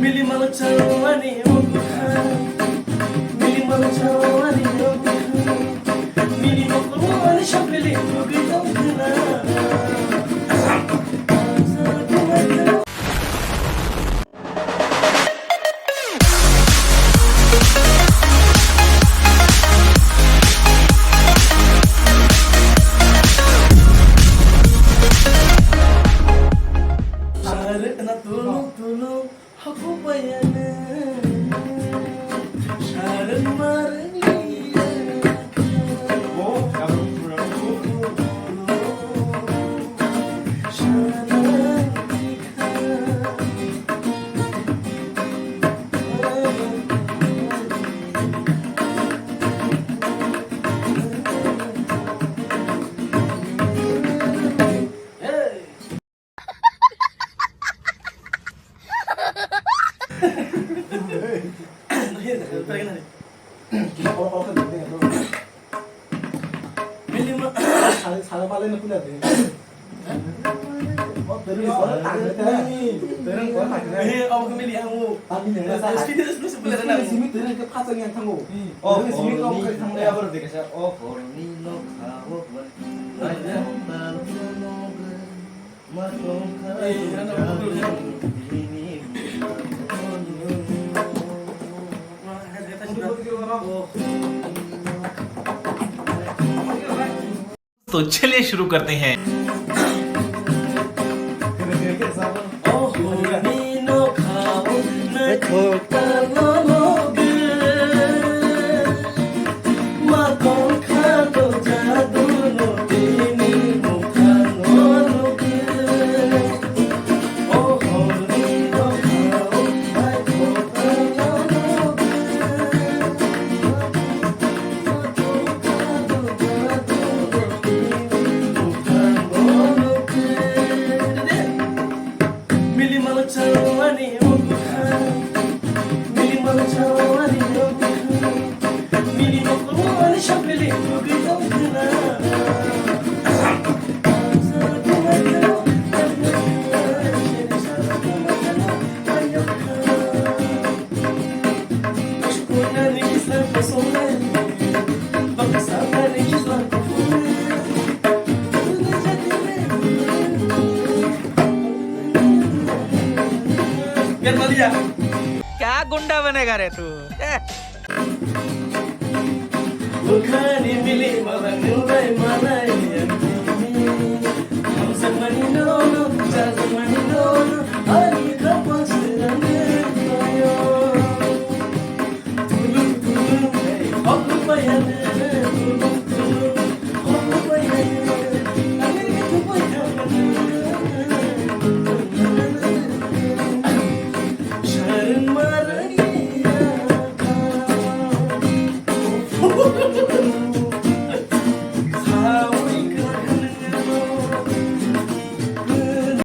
मिली malachawani okuhan मिली malachawani okuhan मिली makulwani shabili kugitamkana na tulong-tulong ako ba yan? Sharon Maria साला पाले न पुला दे तेरे को ताक देता है तेरे को ताक देता है अब के मिली हम आमी ने सा स्पीड स्पीड पुला ना सिमी तेरे के फाचा yang थांगो Oh, सिमी को के थांगो ya baru dikasih oh horny no kawo aja matong तो चलिए शुरू करते हैं। मिली malachawani okuhan मिली malachawani okuhan मिली makulwani shabili kugitamkana क्या गुंडा बनेगा रे तू? Bukhari mili malangai malai हम सब मनी नो नो चार मनी नो नो